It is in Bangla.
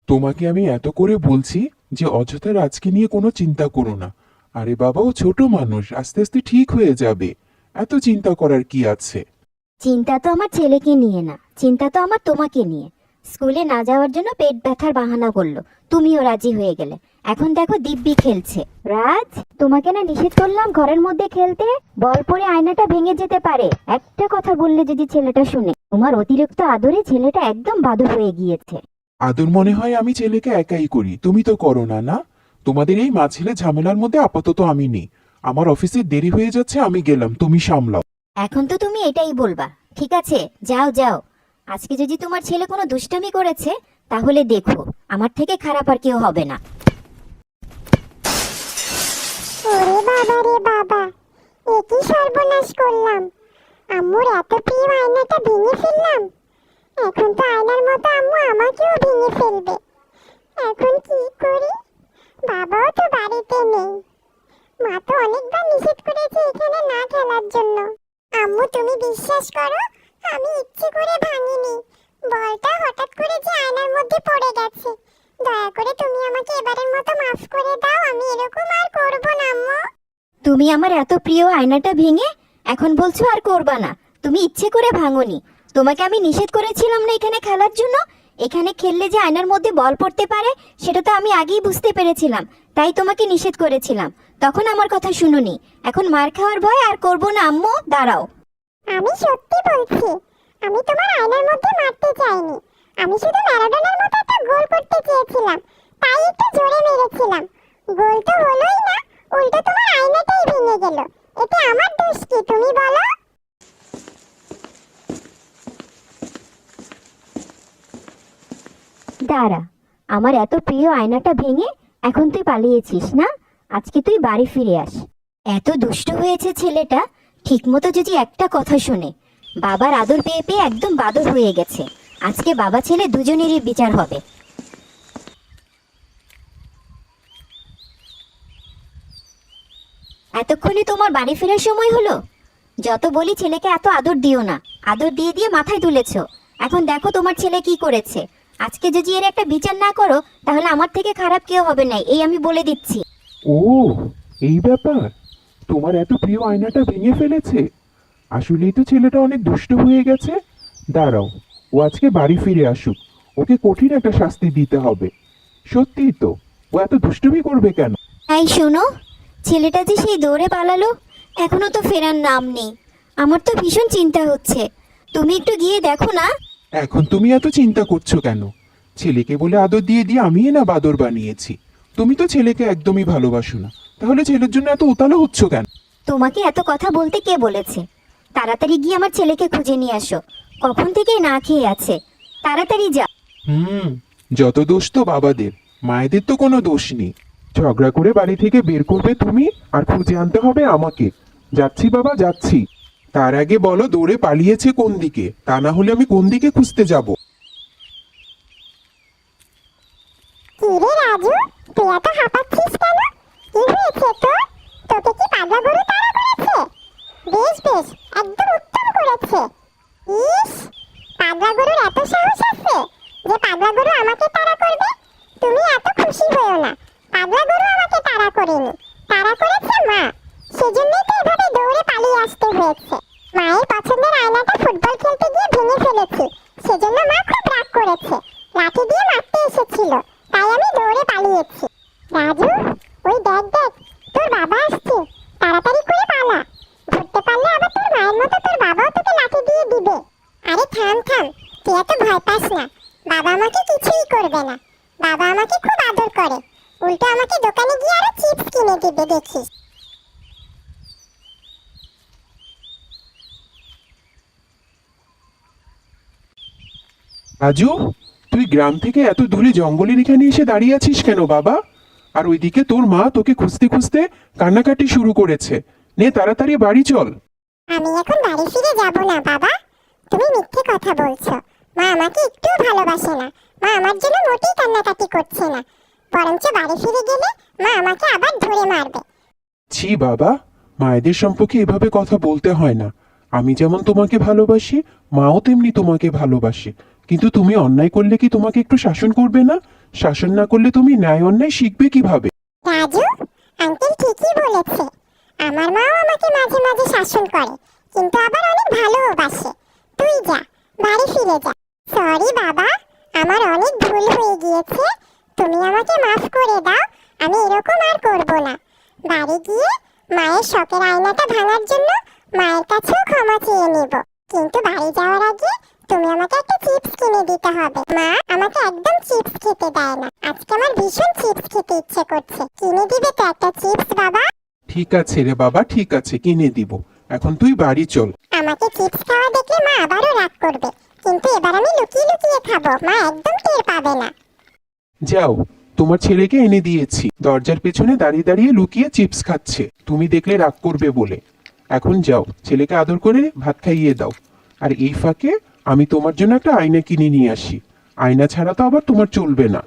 তোমাকে আমি এত করে বলছি যে অযথা রাজকে নিয়ে কোনো চিন্তা করো না। আরে বাবা, ও ছোট মানুষ, আস্তে আস্তে ঠিক হয়ে যাবে। এত চিন্তা করার কি আছে? চিন্তা তো আমার ছেলেকে নিয়ে না, চিন্তা তো আমার তোমাকে নিয়ে। স্কুলে না যাওয়ার জন্য পেট ব্যথার বাহানা করলো, তুমিও রাজি হয়ে গেলে। এখন দেখো দিব্যি খেলছে। রাজ, তোমাকে না নিষেধ করলাম ঘরের মধ্যে খেলতে? বল পড়ে আয়নাটা ভেঙে যেতে পারে। একটা কথা বললে যদি ছেলেটা শুনে। তোমার অতিরিক্ত আদরে ছেলেটা একদম বাদুড় হয়ে গিয়েছে। আদর মনে হয় আমি ছেলেকে একাই করি, তুমি তো করো না। না, তোমাদের এই মা ছেলে ঝামেলার মধ্যে আপাতত আমি নেই। আমার অফিসে দেরি হয়ে যাচ্ছে, আমি গেলাম, তুমি সামলাও। এখন তো তুমি এটাই বলবা। ঠিক আছে, যাও যাও। আজকে যদি তোমার ছেলে কোনো দুষ্টামি করেছে, তাহলে দেখো আমার থেকে খারাপ আর কেউ হবে না। ওরে বাবা রে বাবা, এ কি সর্বনাশ করলাম! আম্মুর এত প্রিয় আয়নাটা ভেঙে ফেললাম। এখন তো আয়নার মতো আম্মু আমাকেও ভেঙে ফেলবে। এখন কি করি? বাবাও তো বাড়িতে নেই। মা তো অনেকবার নিষেধ করেছে এখানে না খেলার জন্য। আম্মু, তুমি বিশ্বাস করো, আমি ইচ্ছে করে ভাঙিনি। বলটা হঠাৎ করে যে আয়নার মধ্যে পড়ে গেছে। দয়া করে তুমি আমাকে এবারের মতো মাফ করে দাও, আমি এরকম আর করব না আম্মু। তুমি আমার এত প্রিয় আয়নাটা ভেঙে এখন বলছো আর করবা না? তুমি ইচ্ছে করে ভাঙোনি। তোমাকে আমি নিষেধ করেছিলাম না এখানে খেলার জন্য? এখানে খেললে যে আয়নার মধ্যে বল পড়তে পারে সেটা তো আমি আগেই বুঝতে পেরেছিলাম, তাই তোমাকে নিষেধ করেছিলাম। তখন আমার কথা শুনোনি। এখন মার খাওয়ার ভয় আর করবো না আম্মু, দাঁড়াও। আমি সত্যি বলছি, আমি তোমার আয়নার মধ্যে মারতে চাইনি। আমি শুধু ম্যারাডোনার মতো একটা গোল করতে চেয়েছিলাম, তাই একটু জোরে মেরেছিলাম। গোল তো হলোই না, উল্টো তোমার আয়নাটাই ভেঙে গেল। এতে আমার দোষ কি তুমি বলো? দাঁড়া, আমার এত প্রিয় আয়নাটা ভেঙে এখন তুই পালিয়েছিস না? আজকে তুই বাড়ি ফিরে আস। এত দুষ্ট হয়েছে ছেলেটা, ঠিকমতো যদি একটা কথা শোনে। বাবার আদর পেয়ে পেয়ে একদম বাদর হয়ে গেছে। আজকে বাবা ছেলে দুজনেরই বিচার হবে। এতক্ষণে তোমার বাড়ি ফেরার সময় হলো? যত বলি ছেলেকে এত আদর দিও না, আদর দিয়ে দিয়ে মাথায় তুলেছো। এখন দেখো তোমার ছেলে কি করেছে। আজকে যদি এর একটা বিচার না করো, তাহলে আমার থেকে খারাপ কেউ হবে না, এই আমি বলে দিচ্ছি। ও, এই ব্যাপার! তোমার এত প্রিয় আয়নাটা ভেঙে ফেলেছে? আসলেই তো ছেলেটা অনেক দুষ্ট হয়ে গেছে। দাঁড়াও, ও আজকে বাড়ি ফিরে আসুক, ওকে কঠিন একটা শাস্তি দিতে হবে। সত্যিই তো, ও এত দুষ্টুমি করবে কেন? এই শোনো, ছেলেটা যে সেই দৌড়ে পালালো, এখনো তো ফেরার নাম নেই। আমার তো ভীষণ চিন্তা হচ্ছে। তুমি একটু গিয়ে দেখো না। এখন তুমি এত চিন্তা করছো কেন? ছেলেকে বলে আদর দিয়ে দিয়ে আমি না বাদর বানিয়েছি। তুমি তো ছেলেকে একদমই ভালোবাসো না, তাহলে ছেলের জন্য এত উতালা হচ্ছ কেন? তোমাকে এত কথা বলতে কে বলেছে? তাড়াতাড়ি গিয়ে আমার ছেলেকে খুঁজে নিয়ে আসো। কখন থেকে না খেয়ে আছে, তাড়াতাড়ি যা। যত দোষ তো বাবাদের, মায়েদের তো কোনো দোষ নেই। ঝগড়া করে বাড়ি থেকে বের করবে তুমি, আর খুঁজে আনতে হবে আমাকে। যাচ্ছি বাবা, যাচ্ছি। তার আগে বলো দৌড়ে পালিয়েছে কোন দিকে, তা না হলে আমি কোন দিকে খুঁজতে যাব। কি রে রাজু, তুই এত হাঁপাচ্ছিস কেন? কি হয়েছে তোর? তোকে কি পাগলা গরু তাড়া করেছে? বেশ বেশ, একদম উত্তম করেছে। ইস, পাগলা গরুর এত সাহস আছে যে পাগলা গরু আমাকে তাড়া করবে? তুমি এত খুশি হয়েও না, পাগলা গরু আমাকে তাড়া করেনি, তাড়া করেছে মা। সেজন্যই তো এভাবে দৌড়ে পালিয়ে আসতে হয়েছে। মায়ের পছন্দের আয়নাটা ফুটবল খেলতে গিয়ে ভেঙে ফেলেছি, সেজন্য মা খুব রাগ করেছে, লাঠি দিয়ে মারতে এসেছিল, তাই আমি দৌড়ে পালিয়েছি। রাজু, ওই দেখ দেখ, তোর বাবা আসছে, তাড়াতাড়ি করে পালা। ধরতে পারলে আবার তোর মায়ের মতো তোর বাবাও তোকে লাঠি দিয়ে দিবে। আরে থাম থাম, তুই এত ভয় পাস না। বাবা আমাকে কিছুই করবে না। বাবা আমাকে খুব আদর করে, উল্টো আমাকে দোকানে গিয়ে আরো চিপস কিনে দিবে, দেখিস। রাজু, তুই গ্রাম থেকে এত দূরে জঙ্গলের এখানে এসে দাঁড়িয়ে আছিস কেন বাবা? আর ওইদিকে তোর মা তোকে খুঁজতে খুঁজতে কান্নাকাটি শুরু করেছে। নে তাড়াতাড়ি বাড়ি চল। আমি এখন বাড়ি ফিরে যাব না বাবা, তুমি মিথ্যে কথা বলছো। মা আমাকে একটুও ভালোবাসে না, মা আমার জন্য মোটেই কান্নাকাটি করছে না। বরঞ্চ বাড়ি ফিরে গেলে মা আমাকে আবার ধরে মারবে। ছি বাবা, মায়েদের সম্পর্কে এভাবে কথা বলতে হয় না। আমি যেমন তোমাকে ভালোবাসি, মাও তেমনি তোমাকে ভালোবাসে। কিন্তু তুমি অন্যায় করলে কি তোমাকে একটু শাসন করবে না? শাসন না করলে তুমি ন্যায় অন্যায় শিখবে কিভাবে? রাজু, আঙ্কেল ঠিকই বলেছে। আমার মাও আমাকে মাঝে মাঝে শাসন করে, কিন্তু আবার অনেক ভালোবাসে। তুই যা, বাড়ি ফিরে যা। সরি বাবা, আমার অনেক ভুল হয়ে গিয়েছে। তুমি আমাকে মাফ করে দাও। আমি এরকম আর করব না। বাড়ি গিয়ে মায়ের শখের আয়নাটা ভাঙার জন্য মায়ের কাছেও ক্ষমা চেয়ে নিব। কিন্তু বাড়ি যাওয়ার আগে তুমি আমাকে একটা চিপস কিনে দিতে হবে। মা আমাকে একদম চিপস খেতে দেয় না। আজকে আমার ভীষণ চিপস খেতে ইচ্ছে করছে। কিনে দিবে তো একটা চিপস বাবা? ঠিক আছে রে বাবা, ঠিক আছে, কিনে দিব। এখন তুই বাড়ি চল। আমাকে চিপস খাওয়া দেখলে মা আবারও রাগ করবে, কিন্তু এবার আমি লুকিয়ে লুকিয়ে খাবো। মা একদম টের পাবে না। যাও, তোমার ছেলেকে এনে দিয়েছি। দরজার পেছনে দাঁড়িয়ে দাঁড়িয়ে লুকিয়ে চিপস খাচ্ছে, তুমি দেখলে রাগ করবে বলে। এখন যাও, ছেলেকে আদর করে ভাত খাইয়ে দাও। আর এই ফাঁকে আমি তোমার জন্য একটা আয়না কিনে নিয়ে আসি। আয়না ছাড়া তো আবার তোমার চলবে না।